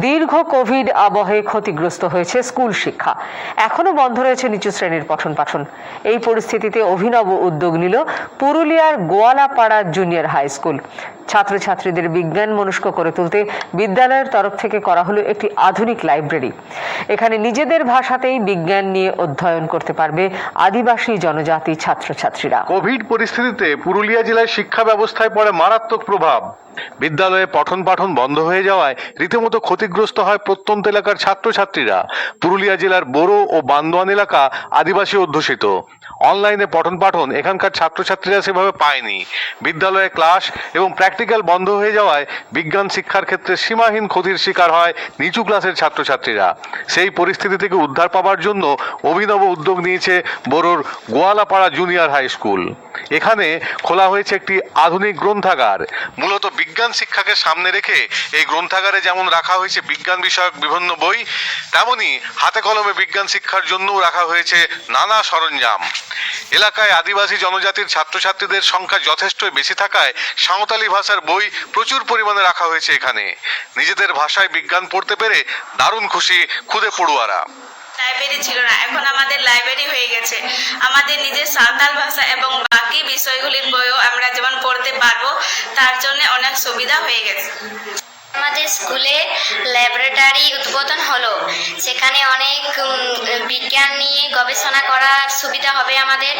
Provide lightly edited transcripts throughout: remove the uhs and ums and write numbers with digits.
দীর্ঘ কোভিড আবহে ক্ষতিগ্রস্ত হয়েছে স্কুল শিক্ষা। এখনো বন্ধ রয়েছে নিচু শ্রেণীর পঠন পাঠন। এই পরিস্থিতিতে অভিনব উদ্যোগ নিল পুরুলিয়ার গোয়ালাপাড়া জুনিয়র হাই স্কুল। ছাত্রছাত্রীদের বিজ্ঞান মনস্ক করে তুলতে বিদ্যালয়ের তরফ থেকে করা হলো একটি আধুনিক লাইব্রেরি। এখানে নিজেদের ভাষাতেই বিজ্ঞান নিয়ে অধ্যয়ন করতে পারবে আদিবাসী জনজাতি ছাত্রছাত্রীরা। কোভিড পরিস্থিতিতে পুরুলিয়া জেলায় শিক্ষা ব্যবস্থায় পড়ে মারাত্মক প্রভাব। বিদ্যালয়ে পঠন পাঠন বন্ধ হয়ে যাওয়ায় রীতিমতো ক্ষতিগ্রস্ত হয় প্রত্যন্ত এলাকার ছাত্রছাত্রীরা। পুরুলিয়া জেলার বোরো ও বান্দোয়ান এলাকা আদিবাসী অধ্যুষিত। অনলাইনে পঠন পাঠন এখানকার ছাত্রছাত্রীরা সেভাবে পায়নি। বিদ্যালয়ে ক্লাস এবং প্র্যাকটিক্যাল বন্ধ হয়ে যাওয়ায় বিজ্ঞান শিক্ষার ক্ষেত্রে সীমাহীন ক্ষতির শিকার হয় নিচু ক্লাসের ছাত্রছাত্রীরা। সেই পরিস্থিতি থেকে উদ্ধার পাওয়ার জন্য অভিনব উদ্যোগ নিয়েছে বোরোর গোয়ালাপাড়া জুনিয়র হাই স্কুল। এখানে খোলা হয়েছে একটি আধুনিক গ্রন্থাগার। মূলত বিজ্ঞান শিক্ষাকে সামনে রেখে এই গ্রন্থাগারে যেমন রাখা হয়েছে বিজ্ঞান বিষয়ক বিভিন্ন বই, তেমনি হাতে কলমে বিজ্ঞান শিক্ষার জন্যও রাখা হয়েছে নানা সরঞ্জাম। এলাকায় আদিবাসী জনজাতির ছাত্রছাত্রীদের সংখ্যা যথেষ্টই বেশি থাকায় সাঁওতালি ভাষার বই প্রচুর পরিমাণে রাখা হয়েছে এখানে। নিজেদের ভাষায় বিজ্ঞান পড়তে পেরে দারুণ খুশি খুদে পড়ুয়ারা। লাইব্রেরি ছিল না, এখন আমাদের লাইব্রেরি হয়ে গেছে। আমাদের নিজের সাঁওতাল ভাষা এবং বাকি বিষয়গুলির বইও আমরা যেমন পড়তে পারবো, তার জন্য অনেক সুবিধা হয়ে গেছে। আমাদের স্কুলে ল্যাবরেটরি উদ্বোধন হলো, সেখানে অনেক বিজ্ঞান নিয়ে গবেষণা করার সুবিধা হবে আমাদের,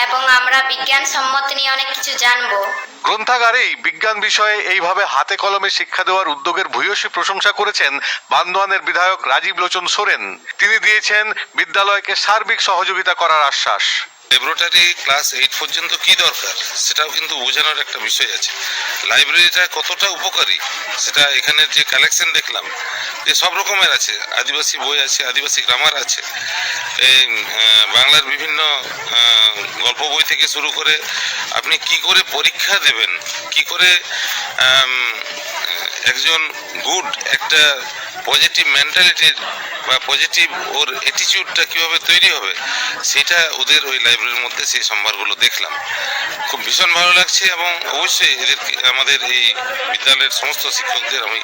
এবং আমরা বিজ্ঞান সম্মত নিয়ে অনেক কিছু জানবো। গ্রন্থাগারেই বিজ্ঞান বিষয়ে এইভাবে হাতে কলমে শিক্ষা দেওয়ার উদ্যোগের ভূয়সী প্রশংসা করেছেন বান্দোয়ানের বিধায়ক রাজীব লোচন সোরেন। তিনি দিয়েছেন বিদ্যালয়কে সার্বিক সহযোগিতা করার আশ্বাস। ল্যাবরেটরি ক্লাস 8 পর্যন্ত কি দরকার সেটাও কিন্তু বোঝানোর একটা বিষয় আছে। লাইব্রেরিটা কতটা উপকারী সেটা এখানের যে কালেকশন দেখলাম, যে সব রকমের আছে, আদিবাসী বই আছে, আদিবাসী গ্রামার আছে, এই বাংলার বিভিন্ন গল্প বই থেকে শুরু করে আপনি কি করে পরীক্ষা দেবেন, কি করে একজন গুড একটা পজিটিভ মেন্টালিটির বা পজিটিভ ওর অ্যাটিটিউডটা কীভাবে তৈরি হবে, সেটা ওদের ওই লাইব্রেরির মধ্যে সেই সম্ভারগুলো দেখলাম। খুব ভীষণ ভালো লাগছে, এবং অবশ্যই এদেরকে আমাদের এই বিদ্যালয়ের সমস্ত শিক্ষকদের আমি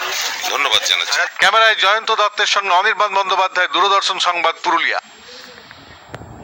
ধন্যবাদ জানাচ্ছি। ক্যামেরায় জয়ন্ত দত্তের সঙ্গে অনির্বাণ বন্দ্যোপাধ্যায়, দূরদর্শন সংবাদ, পুরুলিয়া।